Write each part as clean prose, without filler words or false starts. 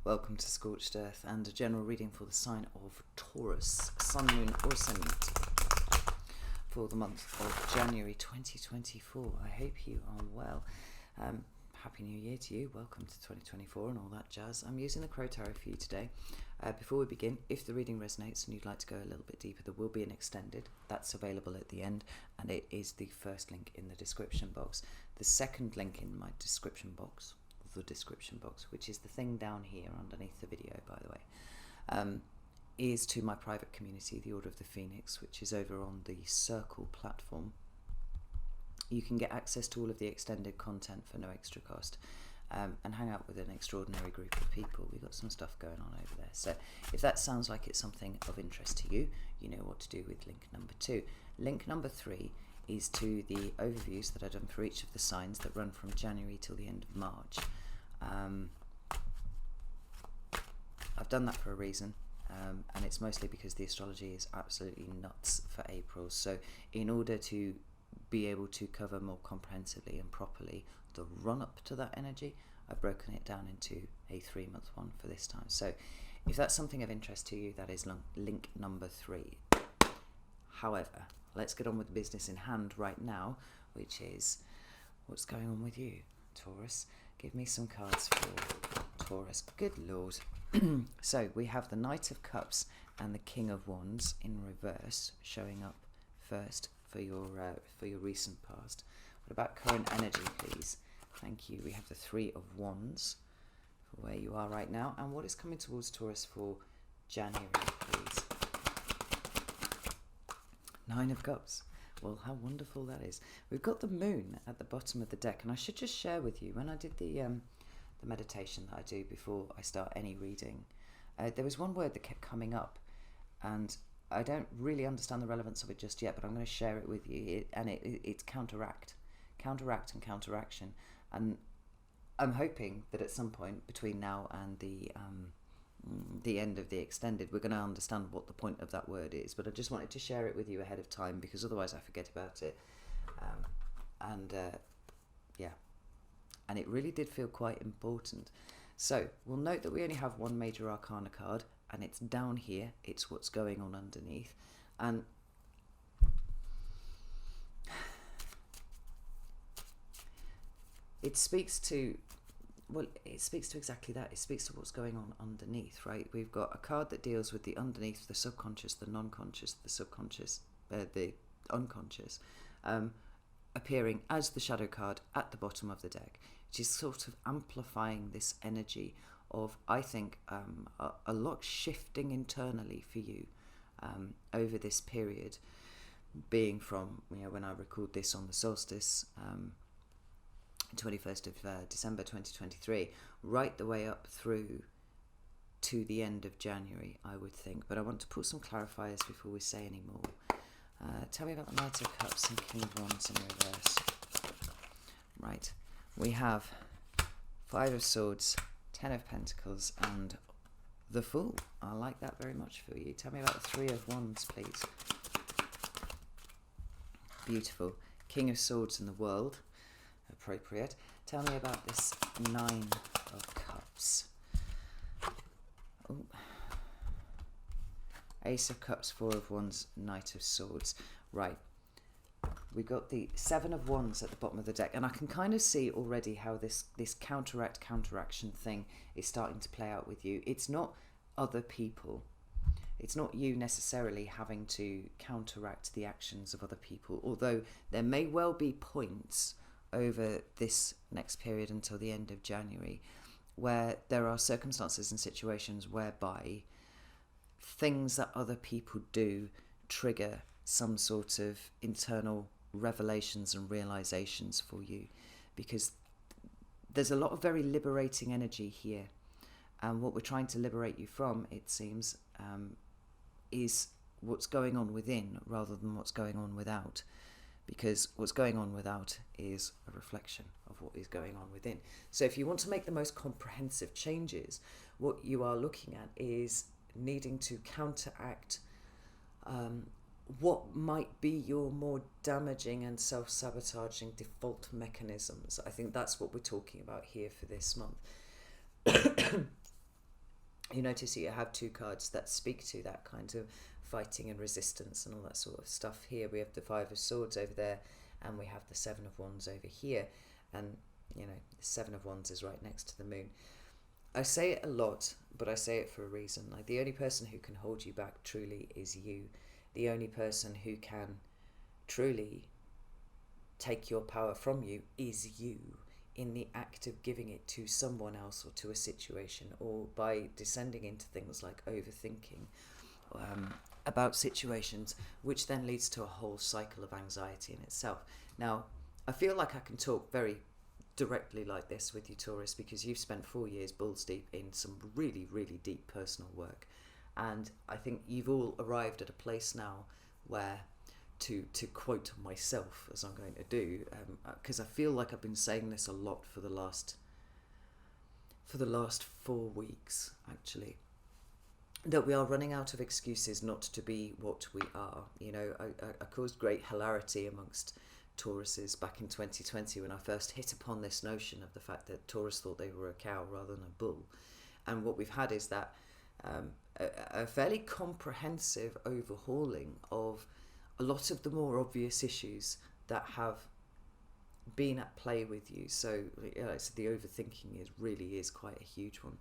Welcome to Scorched Earth and a general reading for the sign of Taurus, Sun, Moon or Ascendant for the month of January 2024. I hope you are well. Happy New Year to you. Welcome to 2024 and all that jazz. I'm using the Crow Tarot for you today. Before we begin, if the reading resonates and you'd like to go a little bit deeper, there will be an extended. That's available at the end, and it is the first link in the description box. The second link in my description box, which is the thing down here underneath the video, by the way, is to my private community, the Order of the Phoenix, which is over on the Circle platform. You can get access to all of the extended content for no extra cost, and hang out with an extraordinary group of people. We've got some stuff going on over there. So if that sounds like it's something of interest to you, you know what to do with link number 2. Link number 3 is to the overviews that I've done for each of the signs that run from January till the end of March. I've done that for a reason, and it's mostly because the astrology is absolutely nuts for April. So in order to be able to cover more comprehensively and properly the run-up to that energy, I've broken it down into a 3-month one for this time. So if that's something of interest to you, that is link number 3. However, let's get on with the business in hand right now, which is what's going on with you, Taurus. Give me some cards for Taurus. Good Lord. So we have the Knight of Cups and the King of Wands in reverse showing up first for your recent past. What about current energy, please? Thank you. We have the Three of Wands for where you are right now. And what is coming towards Taurus for January, please? 9 of Cups. Well, how wonderful that is. We've got the Moon at the bottom of the deck, and I should just share with you, when I did the meditation that I do before I start any reading, there was one word that kept coming up, and I don't really understand the relevance of it just yet, but I'm going to share it with you. It's counteract and counteraction, and I'm hoping that at some point between now and the end of the extended, we're going to understand what the point of that word is. But I just wanted to share it with you ahead of time, because otherwise I forget about it. Yeah, and it really did feel quite important. So we'll note that we only have one major arcana card, and it's down here. It's what's going on underneath, and it speaks to exactly that. It speaks to what's going on underneath, right? We've got a card that deals with the underneath, the subconscious, the non-conscious, the subconscious, the unconscious, appearing as the shadow card at the bottom of the deck, which is sort of amplifying this energy of, I think, a lot shifting internally for you over this period, being from, when I record this on the solstice, 21st of December 2023, right the way up through to the end of January, I would think. But I want to put some clarifiers before we say any more. Tell me about the Knight of Cups and King of Wands in reverse. Right, we have 5 of Swords, 10 of Pentacles, and the Fool. I like that very much for you. Tell me about the 3 of Wands, please. Beautiful. King of Swords in the World. Appropriate. Tell me about this 9 of Cups. Ooh. Ace of Cups, 4 of Wands, Knight of Swords. Right. We've got the 7 of Wands at the bottom of the deck, and I can kind of see already how this counteraction thing is starting to play out with you. It's not other people. It's not you necessarily having to counteract the actions of other people, although there may well be points over this next period until the end of January where there are circumstances and situations whereby things that other people do trigger some sort of internal revelations and realizations for you, because there's a lot of very liberating energy here, and what we're trying to liberate you from, it seems, is what's going on within rather than what's going on without, because what's going on without is a reflection of what is going on within. So if you want to make the most comprehensive changes, what you are looking at is needing to counteract what might be your more damaging and self-sabotaging default mechanisms. I think that's what we're talking about here for this month. you notice that you have two cards that speak to that kind of fighting and resistance and all that sort of stuff. Here we have the Five of Swords over there, and we have the Seven of Wands over here, and you know, the Seven of Wands is right next to the moon. I say it a lot, but I say it for a reason. Like, the only person who can hold you back truly is you. The only person who can truly take your power from you is you, in the act of giving it to someone else or to a situation, or by descending into things like overthinking about situations, which then leads to a whole cycle of anxiety in itself. Now, I feel like I can talk very directly like this with you, Taurus, because you've spent 4 years balls deep in some really, really deep personal work, and I think you've all arrived at a place now where, to quote myself, as I'm going to do, because I feel like I've been saying this a lot for the last 4 weeks, actually, that we are running out of excuses not to be what we are. You know, I caused great hilarity amongst Tauruses back in 2020 when I first hit upon this notion of the fact that Taurus thought they were a cow rather than a bull. And what we've had is that a fairly comprehensive overhauling of a lot of the more obvious issues that have been at play with you. So, so the overthinking really is quite a huge one.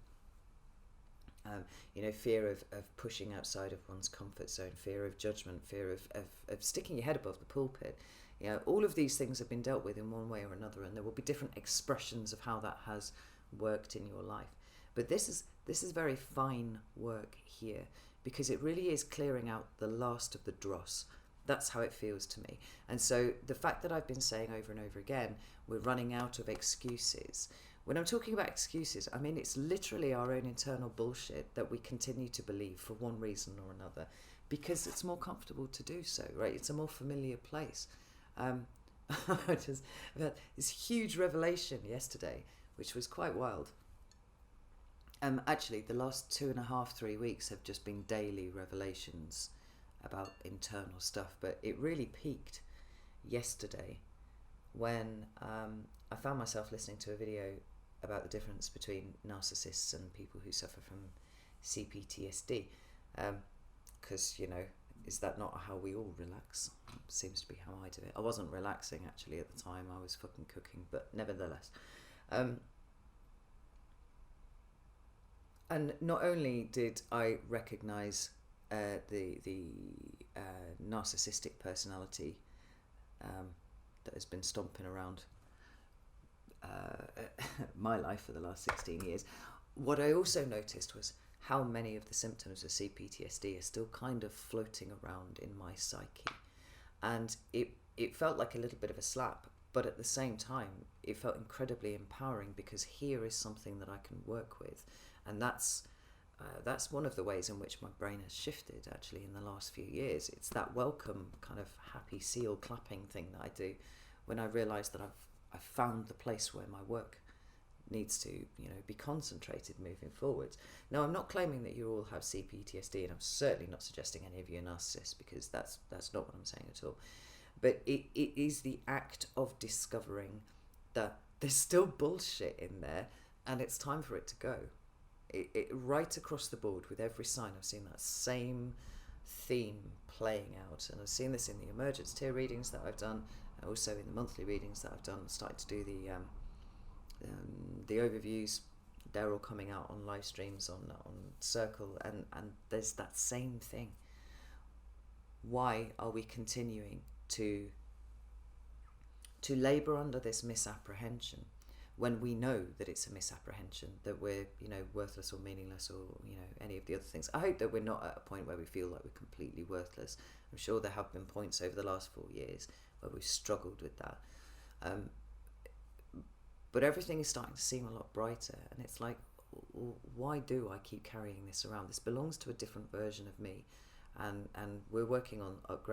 You know, fear of pushing outside of one's comfort zone, fear of judgment, fear of sticking your head above the pulpit. You know, all of these things have been dealt with in one way or another, and there will be different expressions of how that has worked in your life. But this is very fine work here, because it really is clearing out the last of the dross. That's how it feels to me. And so the fact that I've been saying over and over again, we're running out of excuses. When I'm talking about excuses, I mean it's literally our own internal bullshit that we continue to believe for one reason or another, because it's more comfortable to do so, right? It's a more familiar place. I just had this huge revelation yesterday, which was quite wild. Actually, the last 2.5-3 weeks have just been daily revelations about internal stuff, but it really peaked yesterday when I found myself listening to a video about the difference between narcissists and people who suffer from CPTSD, because, you know, is that not how we all relax? Seems to be how I do it. I wasn't relaxing actually at the time, I was fucking cooking, but nevertheless. And not only did I recognise the narcissistic personality that has been stomping around my life for the last 16 years, what I also noticed was how many of the symptoms of CPTSD are still kind of floating around in my psyche. And it felt like a little bit of a slap, but at the same time, it felt incredibly empowering, because here is something that I can work with. And that's one of the ways in which my brain has shifted, actually, in the last few years. It's that welcome kind of happy seal clapping thing that I do when I realise that I've found the place where my work needs to, you know, be concentrated moving forward. Now, I'm not claiming that you all have CPTSD, and I'm certainly not suggesting any of you are narcissists, because that's not what I'm saying at all. But it is the act of discovering that there's still bullshit in there, and it's time for it to go. It right across the board with every sign, I've seen that same theme playing out, and I've seen this in the emergence tier readings that I've done, and also in the monthly readings that I've done. I'm starting to do the overviews. They're all coming out on live streams on Circle, and there's that same thing. Why are we continuing to labour under this misapprehension when we know that it's a misapprehension, that we're, you know, worthless or meaningless, or, you know, any of the other things? I hope that we're not at a point where we feel like we're completely worthless. I'm sure there have been points over the last 4 years where we've struggled with that. But everything is starting to seem a lot brighter, and it's like, why do I keep carrying this around? This belongs to a different version of me, and we're working on at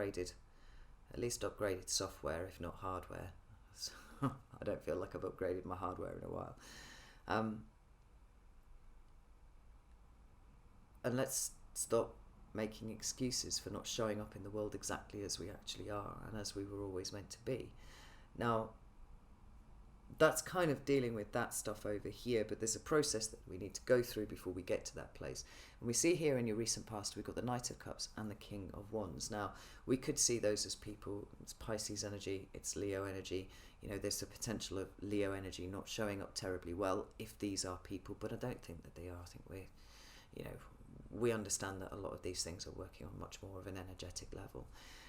least upgraded software, if not hardware. So I don't feel like I've upgraded my hardware in a while. And let's stop making excuses for not showing up in the world exactly as we actually are, and as we were always meant to be. Now, that's kind of dealing with that stuff over here, but there's a process that we need to go through before we get to that place. And we see here in your recent past, we've got the Knight of Cups and the King of Wands. Now, we could see those as people. It's Pisces energy, it's Leo energy. There's the potential of Leo energy not showing up terribly well if these are people, but I don't think that they are. I think we understand that a lot of these things are working on much more of an energetic level.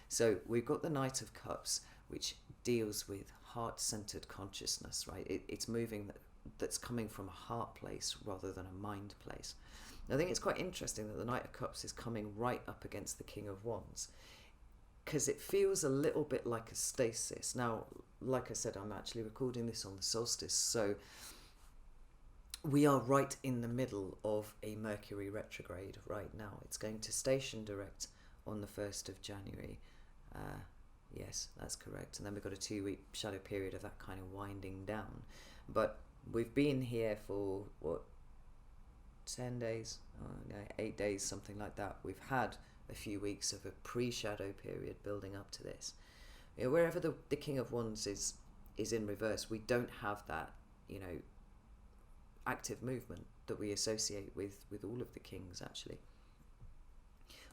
So we've got the Knight of Cups, which deals with heart-centered consciousness, right? It's moving that's coming from a heart place rather than a mind place. I think it's quite interesting that the Knight of Cups is coming right up against the King of Wands, because it feels a little bit like a stasis. Now, like I said, I'm actually recording this on the solstice, so we are right in the middle of a Mercury retrograde right now. It's going to station direct on the 1st of January. Yes, that's correct. And then we've got a 2-week shadow period of that kind of winding down. But we've been here for, 10 days? 8 days, something like that. We've had a few weeks of a pre-shadow period building up to this. Wherever the King of Wands is in reverse, we don't have that, active movement that we associate with all of the kings, actually.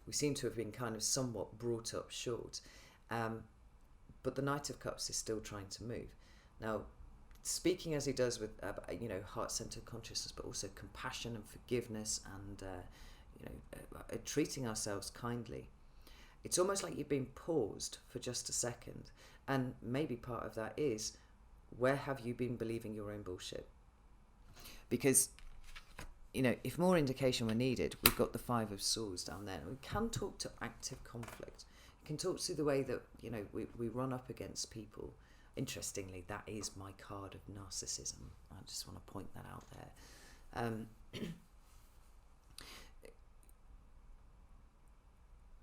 We seem to have been kind of somewhat brought up short. But the Knight of Cups is still trying to move. Now, speaking as he does with, heart-centered consciousness, but also compassion and forgiveness and, treating ourselves kindly. It's almost like you've been paused for just a second. And maybe part of that is, where have you been believing your own bullshit? Because, if more indication were needed, we've got the 5 of Swords down there. We can talk to active conflict. We can talk to the way that, we run up against people. Interestingly, that is my card of narcissism. I just want to point that out there.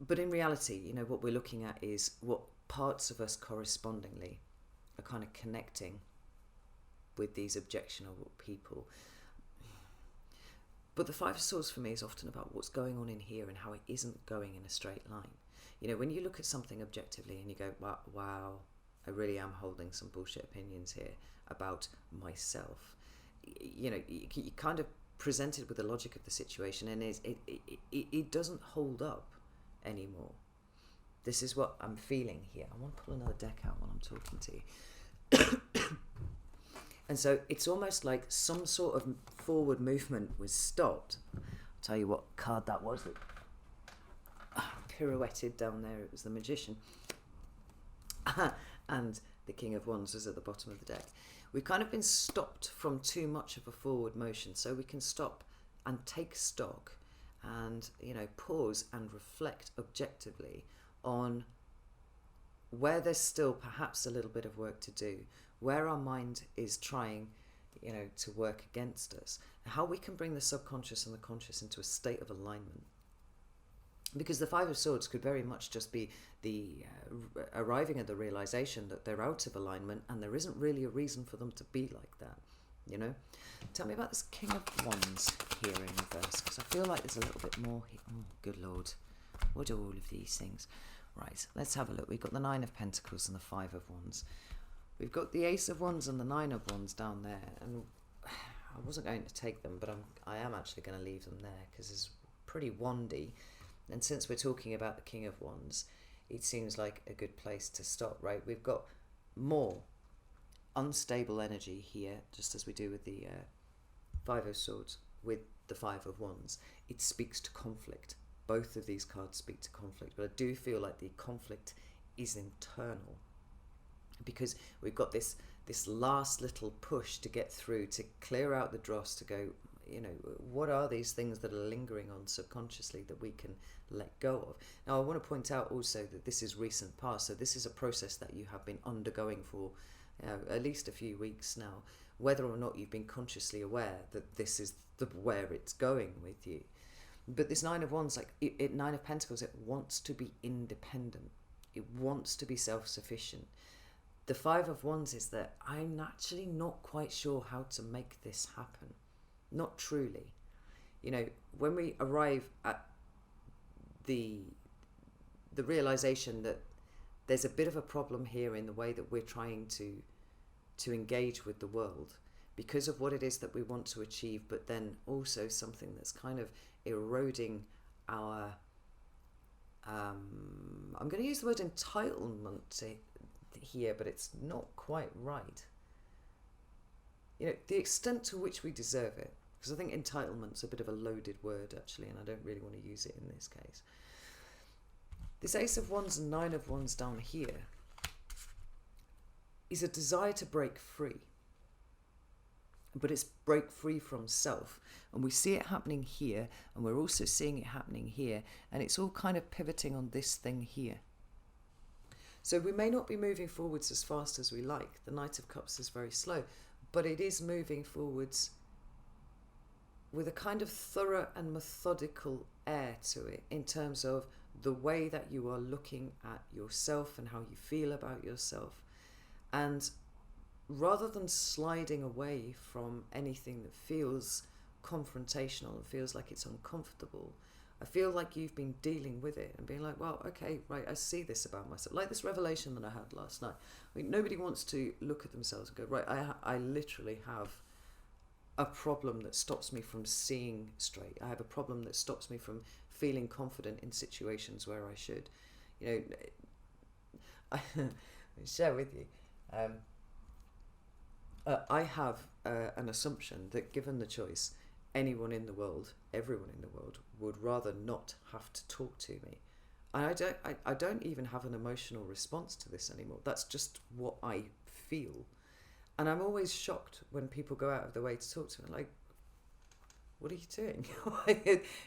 But in reality, what we're looking at is what parts of us correspondingly are kind of connecting with these objectionable people. But the 5 of Swords for me is often about what's going on in here and how it isn't going in a straight line. When you look at something objectively and you go, wow, I really am holding some bullshit opinions here about myself. You kind of presented with the logic of the situation, and it doesn't hold up anymore. This is what I'm feeling here. I want to pull another deck out while I'm talking to you. And so it's almost like some sort of forward movement was stopped. I'll tell you what card that was that pirouetted down there. It was the Magician. And the King of Wands was at the bottom of the deck. We've kind of been stopped from too much of a forward motion, so we can stop and take stock and, pause and reflect objectively on where there's still perhaps a little bit of work to do, where our mind is trying, to work against us, and how we can bring the subconscious and the conscious into a state of alignment. Because the 5 of Swords could very much just be the arriving at the realization that they're out of alignment and there isn't really a reason for them to be like that, Tell me about this King of Wands here in reverse, because I feel like there's a little bit more here. Oh, good Lord. What are all of these things? Right, let's have a look. We've got the 9 of Pentacles and the 5 of Wands. We've got the Ace of Wands and the 9 of Wands down there. And I wasn't going to take them, but I am actually going to leave them there because it's pretty wandy. And since we're talking about the King of Wands, it seems like a good place to stop, right? We've got more unstable energy here, just as we do with the 5 of Swords, with the 5 of Wands. It speaks to conflict. Both of these cards speak to conflict, but I do feel like the conflict is internal, because we've got this last little push to get through, to clear out the dross, to go, what are these things that are lingering on subconsciously that we can let go of? Now, I want to point out also that this is recent past, so this is a process that you have been undergoing for at least a few weeks now, whether or not you've been consciously aware that this is where it's going with you. But this 9 of Wands, 9 of Pentacles, it wants to be independent. It wants to be self-sufficient. The 5 of Wands is that I'm actually not quite sure how to make this happen. Not truly. When we arrive at the realization that there's a bit of a problem here in the way that we're trying to to engage with the world because of what it is that we want to achieve, but then also something that's kind of eroding our, I'm going to use the word entitlement here, but it's not quite right. You know, the extent to which we deserve it, because I think entitlement's a bit of a loaded word actually, and I don't really want to use it in this case. This Ace of Wands and Nine of Wands down here is a desire to break free. But it's break free from self. And we see it happening here, and we're also seeing it happening here. And it's all kind of pivoting on this thing here. So we may not be moving forwards as fast as we like. The Knight of Cups is very slow. But it is moving forwards with a kind of thorough and methodical air to it, in terms of the way that you are looking at yourself and how you feel about yourself. And rather than sliding away from anything that feels confrontational and feels like it's uncomfortable, I feel like you've been dealing with it and being like, well, okay, right, I see this about myself. Like this revelation that I had last night. I mean, nobody wants to look at themselves and go, right, I literally have a problem that stops me from seeing straight. I have a problem that stops me from feeling confident in situations where I should. You know, I'll share with you. I have an assumption that given the choice, anyone in the world, everyone in the world, would rather not have to talk to me. And I don't even have an emotional response to this anymore. That's just what I feel. And I'm always shocked when people go out of their way to talk to me. Like, what are you doing?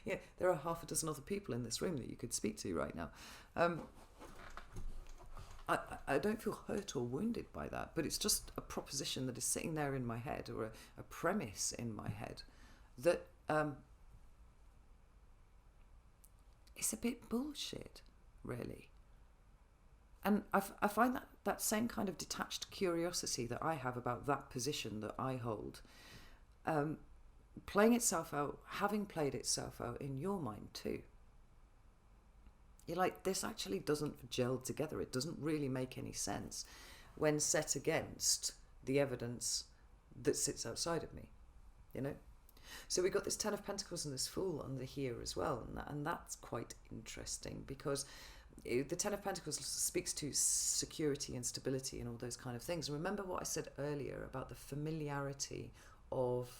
Yeah, there are half a dozen other people in this room that you could speak to right now. I don't feel hurt or wounded by that, but it's just a proposition that is sitting there in my head, or a premise in my head, that it's a bit bullshit, really. And I find that same kind of detached curiosity that I have about that position that I hold, playing itself out, having played itself out in your mind too. You're like, this actually doesn't gel together. It doesn't really make any sense when set against the evidence that sits outside of me, you know? So we got this Ten of Pentacles and this Fool under here as well, and that's quite interesting, because the Ten of Pentacles speaks to security and stability and all those kind of things. And remember what I said earlier about the familiarity of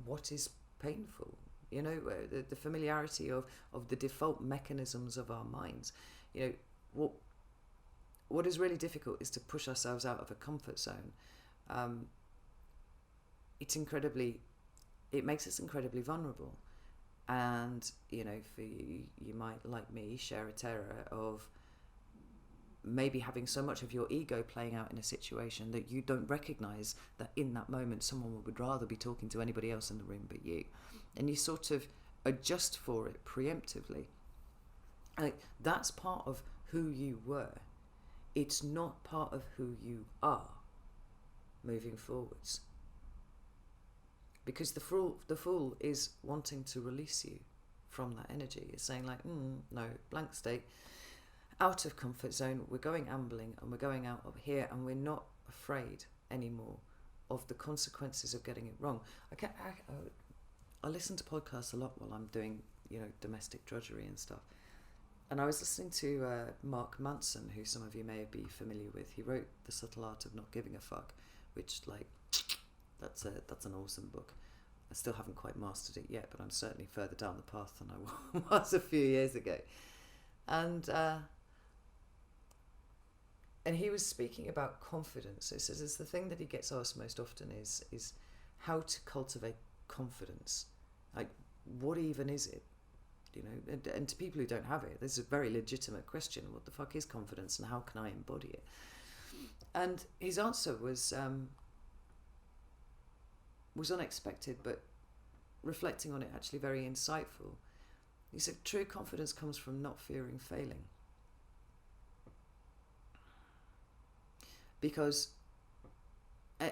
what is painful. You know, the familiarity of the default mechanisms of our minds. You know, what is really difficult is to push ourselves out of a comfort zone. It makes us incredibly vulnerable. And, you know, for you might, like me, share a terror of maybe having so much of your ego playing out in a situation that you don't recognize that in that moment someone would rather be talking to anybody else in the room but you. And you sort of adjust for it preemptively. Like, that's part of who you were. It's not part of who you are moving forwards. Because the fool is wanting to release you from that energy. It's saying like, no, blank state, out of comfort zone, we're going ambling and we're going out up here, and we're not afraid anymore of the consequences of getting it wrong. I listen to podcasts a lot while I'm doing, you know, domestic drudgery and stuff. And I was listening to Mark Manson, who some of you may be familiar with. He wrote The Subtle Art of Not Giving a Fuck, which, like, that's an awesome book. I still haven't quite mastered it yet, but I'm certainly further down the path than I was a few years ago. And he was speaking about confidence. He says it's the thing that he gets asked most often is how to cultivate confidence. Like, what even is it? You know, and to people who don't have it, this is a very legitimate question. What the fuck is confidence, and how can I embody it? And his answer was unexpected, but reflecting on it, actually very insightful. He said, true confidence comes from not fearing failing.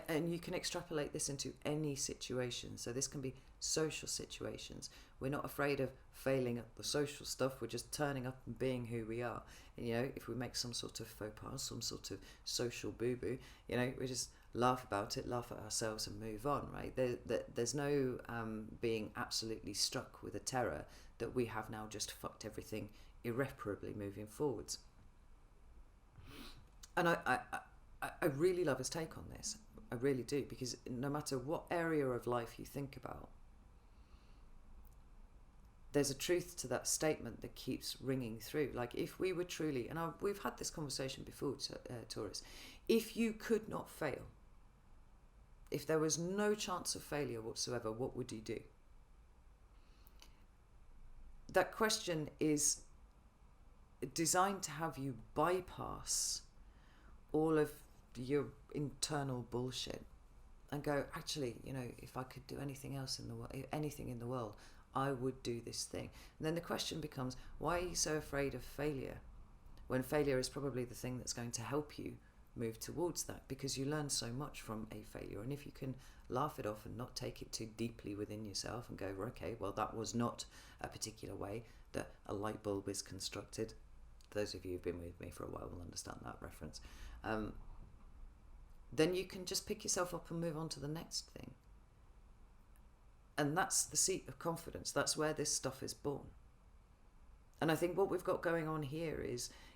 And you can extrapolate this into any situation. So this can be social situations. We're not afraid of failing at the social stuff. We're just turning up and being who we are. And, you know, if we make some sort of faux pas, some sort of social boo-boo, you know, we just laugh about it, laugh at ourselves and move on, right? There's no being absolutely struck with a terror that we have now just fucked everything irreparably moving forwards. And I really love his take on this. I really do, because no matter what area of life you think about, there's a truth to that statement that keeps ringing through. Like, if we were truly, and we've had this conversation before, Taurus, if you could not fail, if there was no chance of failure whatsoever, what would you do? That question is designed to have you bypass all of your internal bullshit and go, actually, you know, if I could do anything else in the world, anything in the world, I would do this thing. And then the question becomes, why are you so afraid of failure when failure is probably the thing that's going to help you move towards that? Because you learn so much from a failure. And if you can laugh it off and not take it too deeply within yourself and go, okay, well, that was not a particular way that a light bulb is constructed. Those of you who've been with me for a while will understand that reference. Then you can just pick yourself up and move on to the next thing. And that's the seat of confidence. That's where this stuff is born. And I think what we've got going on here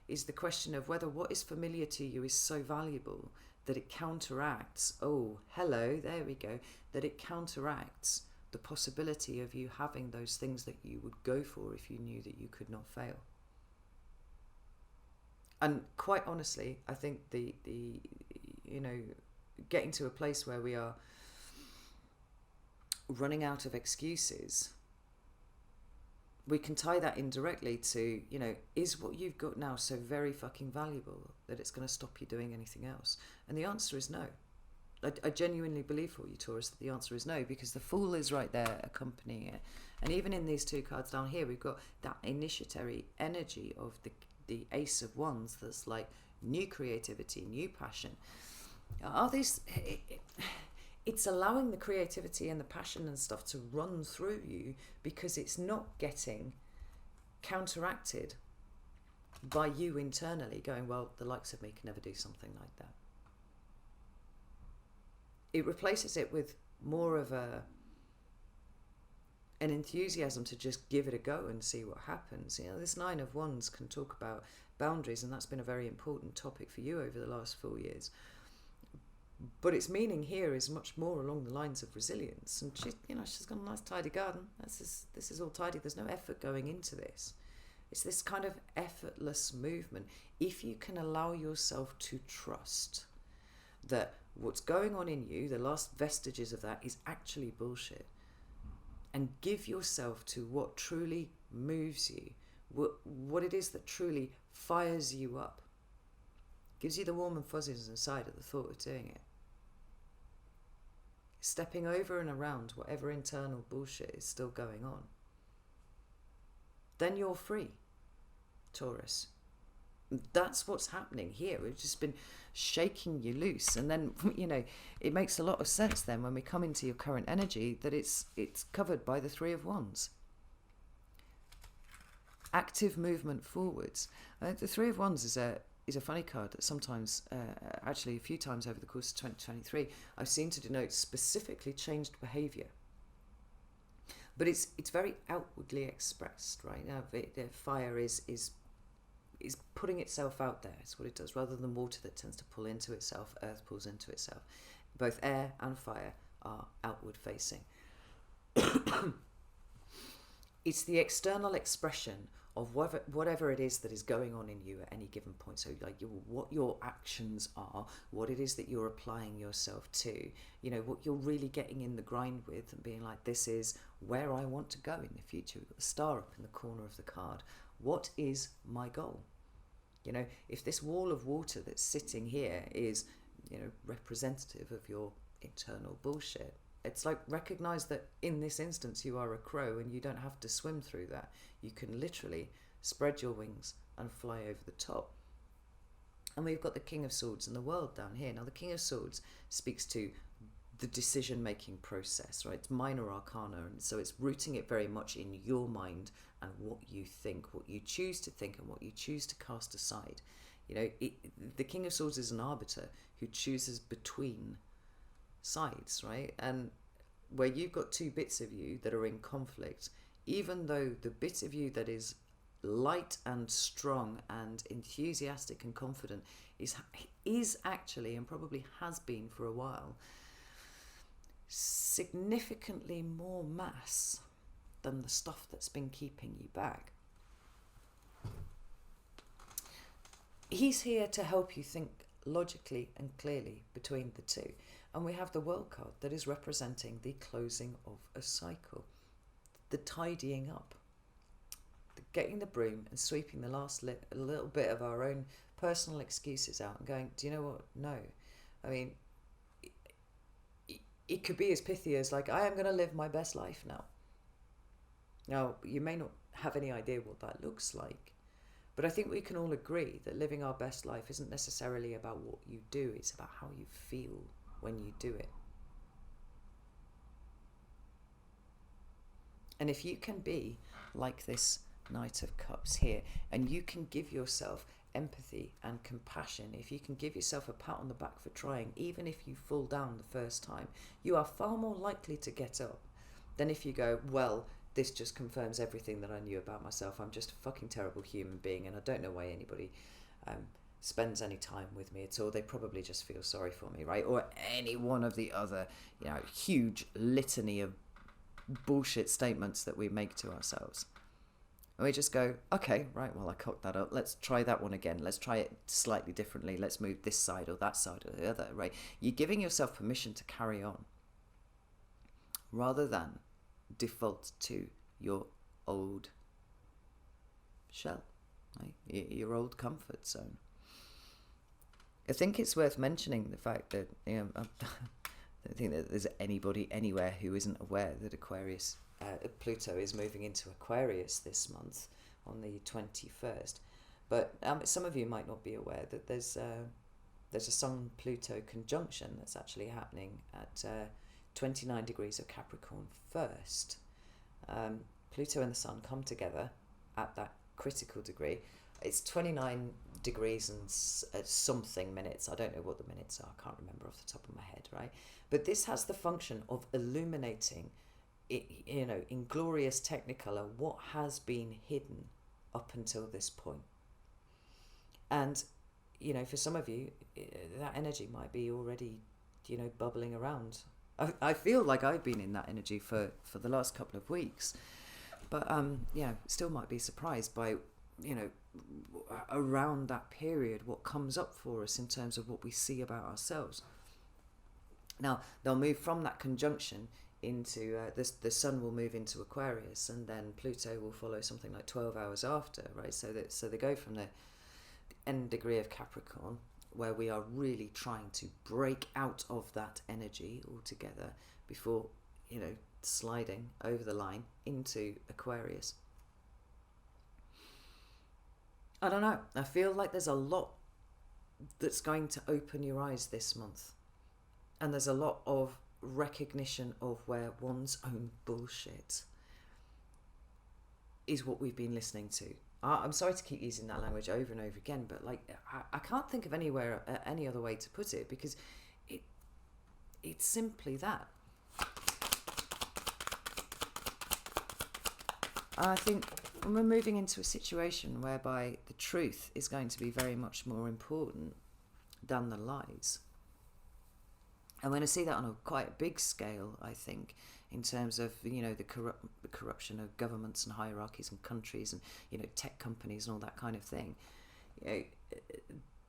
is the question of whether what is familiar to you is so valuable that it counteracts, oh, hello, there we go, that it counteracts the possibility of you having those things that you would go for if you knew that you could not fail. And quite honestly, I think the you know, getting to a place where we are running out of excuses, we can tie that indirectly to, you know, is what you've got now so very fucking valuable that it's going to stop you doing anything else? And the answer is no. I genuinely believe for you, Taurus, that the answer is no, because the Fool is right there accompanying it. And even in these two cards down here, we've got that initiatory energy of the Ace of Wands that's like new creativity, new passion. Are these... It's allowing the creativity and the passion and stuff to run through you because it's not getting counteracted by you internally going, well, the likes of me can never do something like that. It replaces it with more of an enthusiasm to just give it a go and see what happens. You know, this Nine of Wands can talk about boundaries, and that's been a very important topic for you over the last 4 years. But its meaning here is much more along the lines of resilience. And she's got a nice tidy garden. This is all tidy. There's no effort going into this. It's this kind of effortless movement. If you can allow yourself to trust that what's going on in you, the last vestiges of that, is actually bullshit, and give yourself to what truly moves you, what it is that truly fires you up, gives you the warm and fuzzies inside at the thought of doing it. Stepping over and around whatever internal bullshit is still going on. Then you're free, Taurus. That's what's happening here. We've just been shaking you loose. And then, you know, it makes a lot of sense then when we come into your current energy that it's covered by the Three of Wands. Active movement forwards. The Three of Wands is a funny card that sometimes, actually a few times over the course of 2023, I've seen to denote specifically changed behaviour. But it's very outwardly expressed, right? Now, the fire is putting itself out there. It's what it does. Rather than water that tends to pull into itself, earth pulls into itself. Both air and fire are outward facing. It's the external expression of whatever it is that is going on in you at any given point. So like what your actions are, what it is that you're applying yourself to, you know, what you're really getting in the grind with and being like, this is where I want to go in the future. We've got the star up in the corner of the card. What is my goal? You know, if this wall of water that's sitting here is, you know, representative of your internal bullshit, it's like, recognize that in this instance you are a crow and you don't have to swim through that. You can literally spread your wings and fly over the top. And we've got the King of Swords in the world down here. Now, the King of Swords speaks to the decision-making process, right? It's minor arcana, and so it's rooting it very much in your mind and what you think, what you choose to think, and what you choose to cast aside. You know, the King of Swords is an arbiter who chooses between sides, right? And where you've got two bits of you that are in conflict, even though the bit of you that is light and strong and enthusiastic and confident is actually, and probably has been for a while, significantly more mass than the stuff that's been keeping you back. He's here to help you think logically and clearly between the two. And we have the World card that is representing the closing of a cycle, the tidying up, getting the broom and sweeping the last little bit of our own personal excuses out and going, do you know what? No. I mean, it could be as pithy as like, I am going to live my best life now. Now, you may not have any idea what that looks like, but I think we can all agree that living our best life isn't necessarily about what you do, it's about how you feel when you do it. And if you can be like this Knight of Cups here, and you can give yourself empathy and compassion, if you can give yourself a pat on the back for trying, even if you fall down the first time, you are far more likely to get up than if you go, well, this just confirms everything that I knew about myself. I'm just a fucking terrible human being, and I don't know why anybody spends any time with me at all. They probably just feel sorry for me, right? Or any one of the other, you know, huge litany of bullshit statements that we make to ourselves. And we just go, okay, right, well, I cocked that up. Let's try that one again. Let's try it slightly differently. Let's move this side or that side or the other, right? You're giving yourself permission to carry on rather than default to your old shell, right? Your old comfort zone. I think it's worth mentioning the fact that, you know, I don't think that there's anybody anywhere who isn't aware that Pluto is moving into Aquarius this month on the 21st. But some of you might not be aware that there's a Sun-Pluto conjunction that's actually happening at 29 degrees of Capricorn first. Pluto and the Sun come together at that critical degree. It's 29 degrees and something minutes. I don't know what the minutes are. I can't remember off the top of my head, right? But this has the function of illuminating, you know, in glorious technicolor, what has been hidden up until this point. And, you know, for some of you, that energy might be already, you know, bubbling around. I feel like I've been in that energy for the last couple of weeks. But, you know, still might be surprised by, you know, around that period, what comes up for us in terms of what we see about ourselves. Now, they'll move from that conjunction into, the Sun will move into Aquarius, and then Pluto will follow something like 12 hours after, right? So they go from the end degree of Capricorn, where we are really trying to break out of that energy altogether before, you know, sliding over the line into Aquarius. I don't know. I feel like there's a lot that's going to open your eyes this month. And there's a lot of recognition of where one's own bullshit is what we've been listening to. I'm sorry to keep using that language over and over again, but like I can't think of any other way to put it, because it's simply that. I think we're moving into a situation whereby the truth is going to be very much more important than the lies. And we're going to see that on a quite big scale, I think, in terms of, you know, the corruption of governments and hierarchies and countries and, you know, tech companies and all that kind of thing. You know,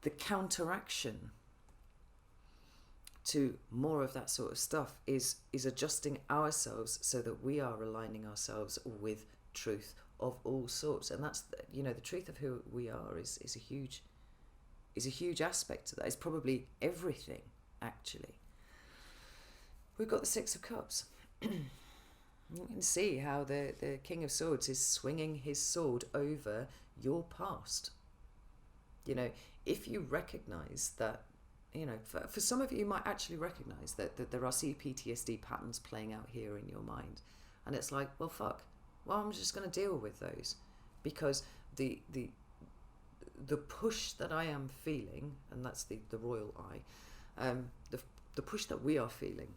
the counteraction to more of that sort of stuff is adjusting ourselves so that we are aligning ourselves with truth of all sorts. And that's, you know, the truth of who we are is a huge aspect to that. It's probably everything, actually. We've got the Six of Cups. You can see how the King of Swords is swinging his sword over your past. You know, if you recognize that, you know, for some of you, you might actually recognize that there are CPTSD patterns playing out here in your mind. And it's like, well, fuck. Well, I'm just going to deal with those, because the push that I am feeling, and that's the royal eye, the push that we are feeling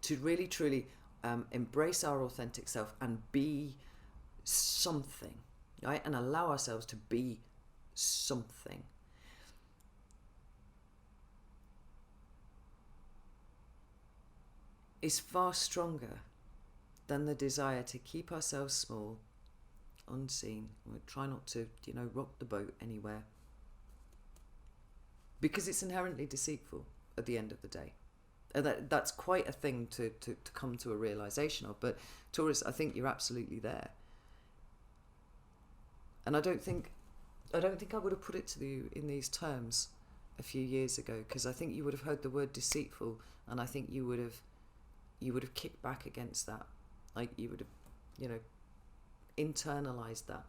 to really truly embrace our authentic self and be something, right? And allow ourselves to be something. Is far stronger than the desire to keep ourselves small, unseen. We try not to, you know, rock the boat anywhere, because it's inherently deceitful at the end of the day. And that's quite a thing to come to a realization of. But Taurus, I think you're absolutely there. And I don't think I would have put it to you in these terms a few years ago, because I think you would have heard the word deceitful, and I think you would have kicked back against that. Like, you would have, you know, internalized that.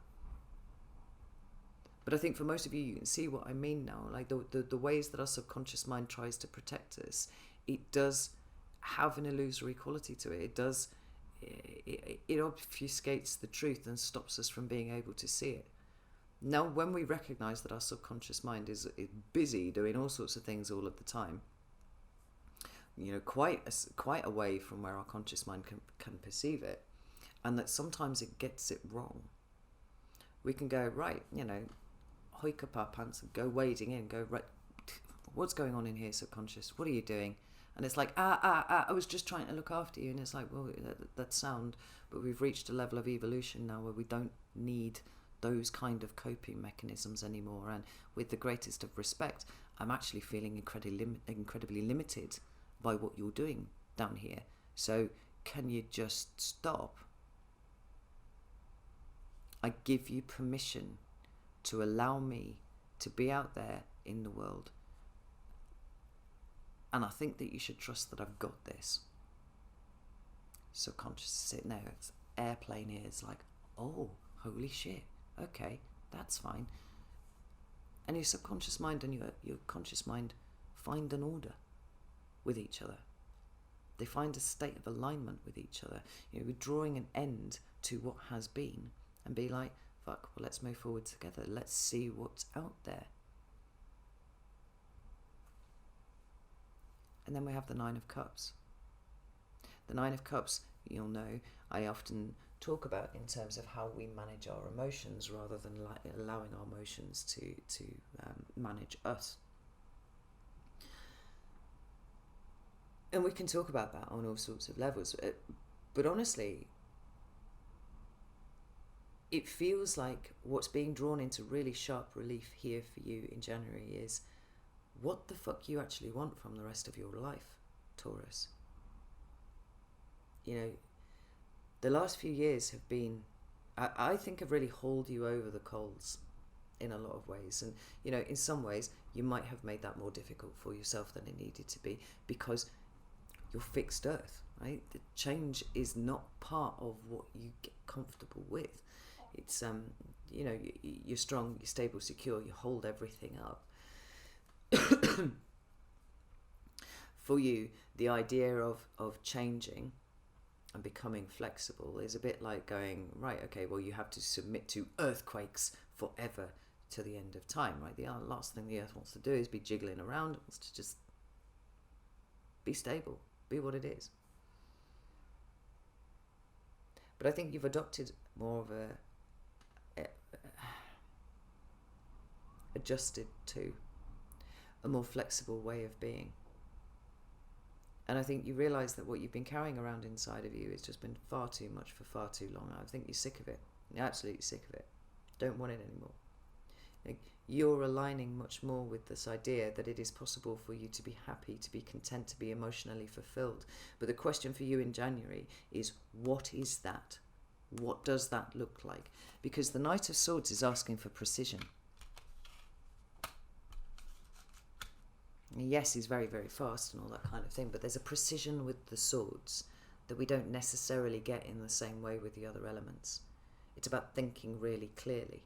But I think for most of you, you can see what I mean now. Like, the ways that our subconscious mind tries to protect us, it does have an illusory quality to it. It obfuscates the truth and stops us from being able to see it. Now, when we recognize that our subconscious mind is busy doing all sorts of things all of the time, you know, quite away from where our conscious mind can perceive it, and that sometimes it gets it wrong, we can go, right, you know, hike up our pants and go wading in, go, right, what's going on in here, subconscious? What are you doing? And it's like, I was just trying to look after you. And it's like, well, that's sound, but we've reached a level of evolution now where we don't need those kind of coping mechanisms anymore. And with the greatest of respect, I'm actually feeling incredibly limited by what you're doing down here. So can you just stop? I give you permission to allow me to be out there in the world. And I think that you should trust that I've got this. Subconscious is sitting there, it's airplane ears, like, oh, holy shit, okay, that's fine. And your subconscious mind and your conscious mind find an order with each other. They find a state of alignment with each other. You know, we're drawing an end to what has been and be like, fuck, well, let's move forward together. Let's see what's out there. And then we have the Nine of Cups. The Nine of Cups, you'll know, I often talk about in terms of how we manage our emotions rather than allowing our emotions to manage us. And we can talk about that on all sorts of levels. But honestly, it feels like what's being drawn into really sharp relief here for you in January is what the fuck you actually want from the rest of your life, Taurus. You know, the last few years have been, I think, have really hauled you over the coals in a lot of ways. And, you know, in some ways, you might have made that more difficult for yourself than it needed to be, because you're fixed earth, right? The change is not part of what you get comfortable with. It's, you know, you're strong, you're stable, secure, you hold everything up. For you, the idea of changing and becoming flexible is a bit like going, right, okay, well, you have to submit to earthquakes forever to the end of time, right? The last thing the earth wants to do is be jiggling around. It wants to just be stable, be what it is. But I think you've adopted more of a adjusted to a more flexible way of being. And I think you realise that what you've been carrying around inside of you has just been far too much for far too long. I think you're sick of it. You're absolutely sick of it. Don't want it anymore. Like, you're aligning much more with this idea that it is possible for you to be happy, to be content, to be emotionally fulfilled. But the question for you in January is, what is that? What does that look like? Because the Knight of Swords is asking for precision. Yes, he's very, very fast and all that kind of thing, but there's a precision with the swords that we don't necessarily get in the same way with the other elements. It's about thinking really clearly.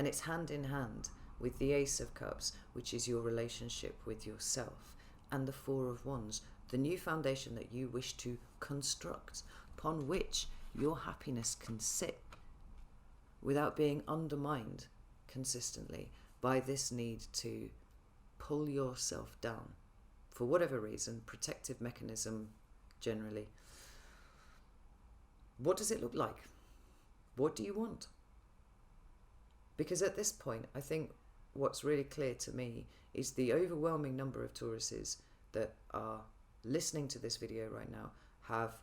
And it's hand in hand with the Ace of Cups, which is your relationship with yourself, and the Four of Wands, the new foundation that you wish to construct, upon which your happiness can sit without being undermined consistently by this need to pull yourself down for whatever reason, protective mechanism generally. What does it look like? What do you want? Because at this point, I think what's really clear to me is the overwhelming number of Tauruses that are listening to this video right now have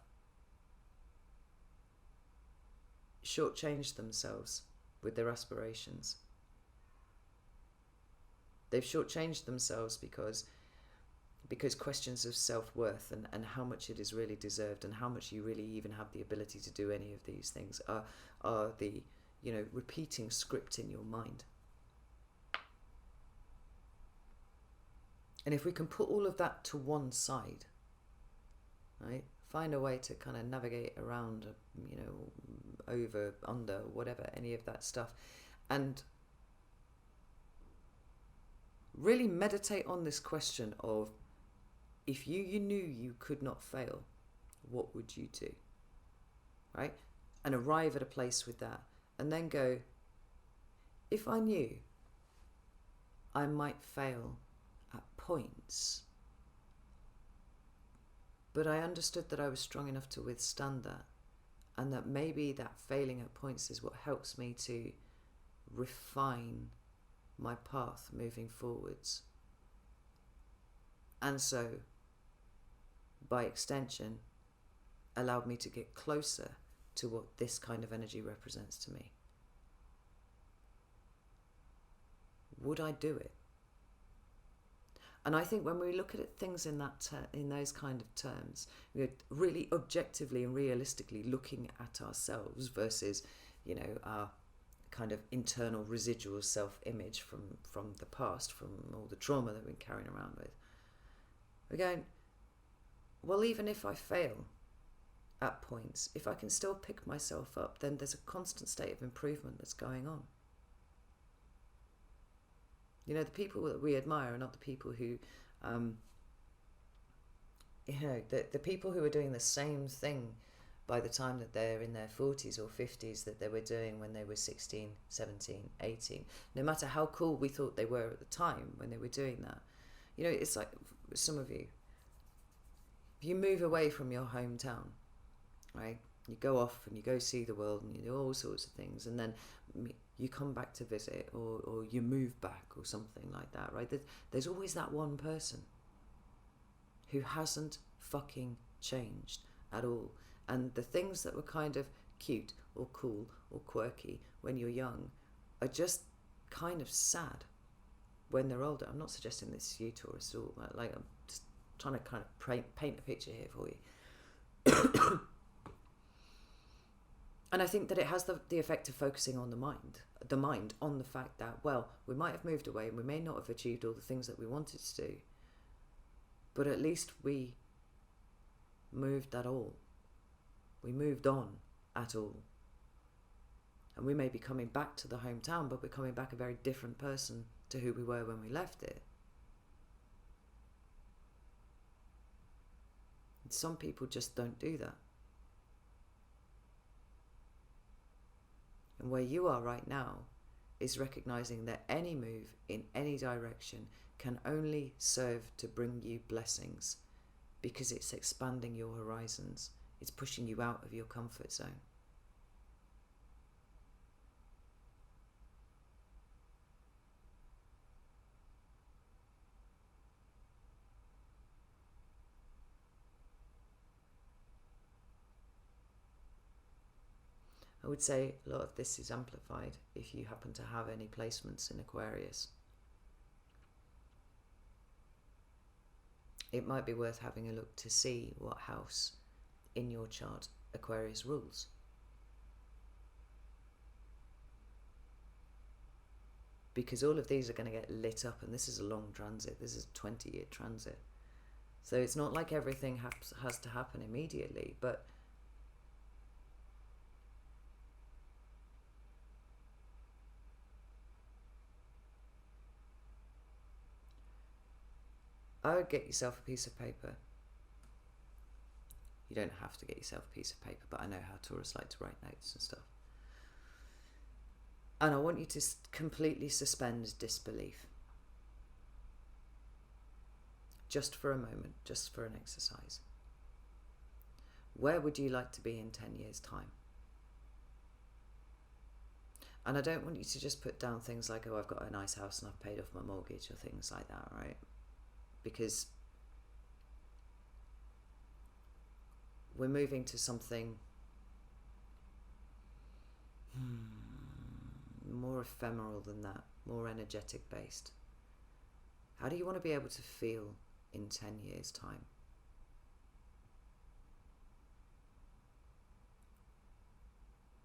shortchanged themselves with their aspirations. They've shortchanged themselves because questions of self-worth and how much it is really deserved and how much you really even have the ability to do any of these things are the, you know, repeating script in your mind. And if we can put all of that to one side, right, find a way to kind of navigate around, you know, over, under, whatever, any of that stuff, and really meditate on this question of, if you knew you could not fail, what would you do? Right? And arrive at a place with that. And then go, if I knew I might fail at points, but I understood that I was strong enough to withstand that, and that maybe that failing at points is what helps me to refine my path moving forwards. And so, by extension, allowed me to get closer to what this kind of energy represents to me. Would I do it? And I think when we look at things in that in those kind of terms, we're really objectively and realistically looking at ourselves versus, you know, our kind of internal residual self-image from the past, from all the trauma that we've been carrying around with. We're going, well, even if I fail at points, if I can still pick myself up, then there's a constant state of improvement that's going on. You know, the people that we admire are not the people who, you know, the people who are doing the same thing by the time that they're in their 40s or 50s that they were doing when they were 16, 17, 18. No matter how cool we thought they were at the time when they were doing that. You know, it's like some of you, if you move away from your hometown, right? You go off and you go see the world and you do all sorts of things, and then you come back to visit, or you move back or something like that, right? There's always that one person who hasn't fucking changed at all. And the things that were kind of cute or cool or quirky when you're young are just kind of sad when they're older. I'm not suggesting this is you, Taurus, at all. Like, I'm just trying to kind of paint a picture here for you. And I think that it has the effect of focusing on the mind on the fact that, well, we might have moved away and we may not have achieved all the things that we wanted to do, but at least we moved at all. We moved on at all. And we may be coming back to the hometown, but we're coming back a very different person to who we were when we left it. And some people just don't do that. And where you are right now is recognizing that any move in any direction can only serve to bring you blessings, because it's expanding your horizons. It's pushing you out of your comfort zone. I would say a lot of this is amplified if you happen to have any placements in Aquarius. It might be worth having a look to see what house in your chart Aquarius rules. Because all of these are going to get lit up, and this is a long transit. This is a 20-year transit. So it's not like everything has to happen immediately, but I would get yourself a piece of paper. You don't have to get yourself a piece of paper, but I know how Taurus like to write notes and stuff. And I want you to completely suspend disbelief. Just for a moment, just for an exercise. Where would you like to be in 10 years' time? And I don't want you to just put down things like, oh, I've got a nice house and I've paid off my mortgage, or things like that, right? Because we're moving to something more ephemeral than that, more energetic based. How do you want to be able to feel in 10 years' time?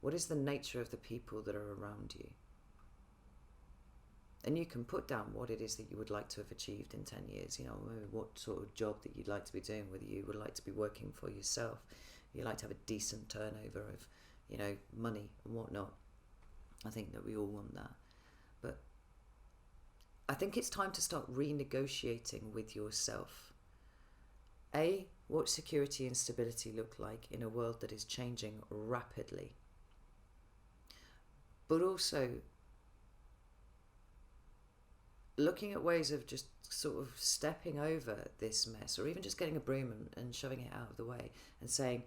What is the nature of the people that are around you? And you can put down what it is that you would like to have achieved in 10 years. You know, what sort of job that you'd like to be doing, whether you would like to be working for yourself. You'd like to have a decent turnover of, you know, money and whatnot. I think that we all want that. But I think it's time to start renegotiating with yourself. What security and stability look like in a world that is changing rapidly. But also looking at ways of just sort of stepping over this mess, or even just getting a broom and shoving it out of the way and saying,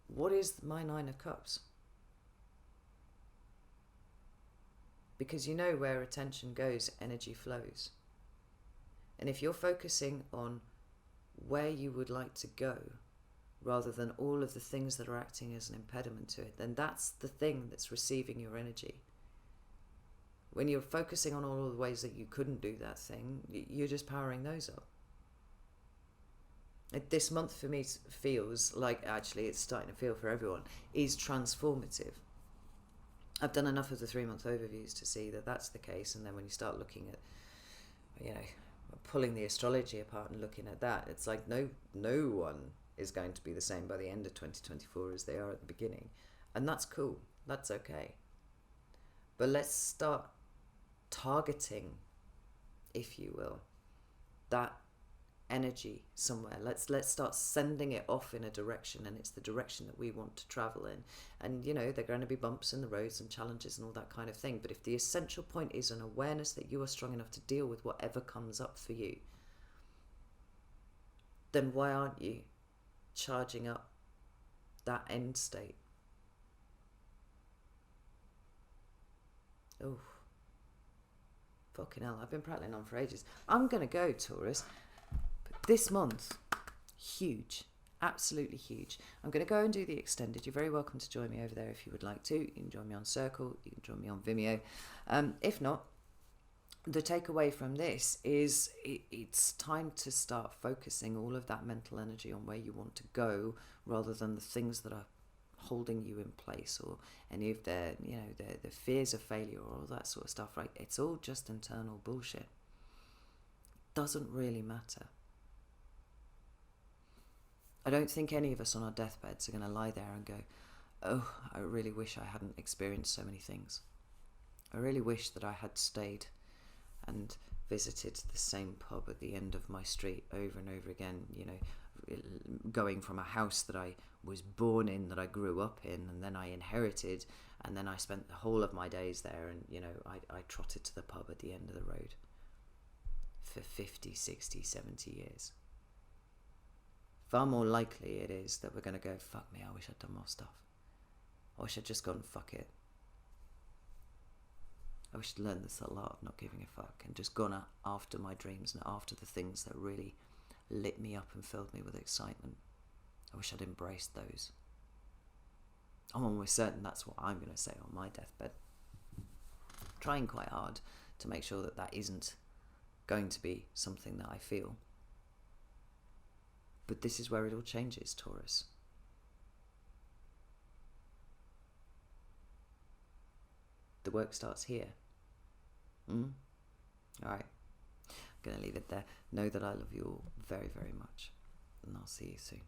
what is my 9 of Cups? Because you know where attention goes, energy flows. And if you're focusing on where you would like to go, rather than all of the things that are acting as an impediment to it, then that's the thing that's receiving your energy. When you're focusing on all of the ways that you couldn't do that thing, you're just powering those up. This month for me feels like, actually it's starting to feel for everyone, is transformative. I've done enough of the 3-month overviews to see that that's the case, and then when you start looking at, you know, pulling the astrology apart and looking at that, it's like no one is going to be the same by the end of 2024 as they are at the beginning. And that's cool. That's okay. But let's start targeting, if you will, that energy somewhere. Let's start sending it off in a direction, and it's the direction that we want to travel in. And, you know, there are going to be bumps in the roads and challenges and all that kind of thing. But if the essential point is an awareness that you are strong enough to deal with whatever comes up for you, then why aren't you charging up that end state? Oh, fucking hell, I've been prattling on for ages. I'm going to go, Taurus. But this month, huge, absolutely huge. I'm going to go and do the extended. You're very welcome to join me over there if you would like to. You can join me on Circle, you can join me on Vimeo. If not, the takeaway from this is it's time to start focusing all of that mental energy on where you want to go, rather than the things that are holding you in place, or any of their, you know, the fears of failure, or all that sort of stuff, right? It's all just internal bullshit. Doesn't really matter. I don't think any of us on our deathbeds are going to lie there and go, oh, I really wish I hadn't experienced so many things. I really wish that I had stayed and visited the same pub at the end of my street over and over again, you know, going from a house that I was born in, that I grew up in, and then I inherited, and then I spent the whole of my days there, and, you know, I trotted to the pub at the end of the road for 50, 60, 70 years. Far more likely it is that we're going to go, fuck me, I wish I'd done more stuff. I wish I'd just gone, fuck it. I wish I'd learned this a lot of not giving a fuck, and just gone after my dreams and after the things that really lit me up and filled me with excitement. I wish I'd embraced those. I'm almost certain that's what I'm going to say on my deathbed. Trying quite hard to make sure that that isn't going to be something that I feel. But this is where it all changes, Taurus. The work starts here. Alright. I'm going to leave it there. Know that I love you all very, very much. And I'll see you soon.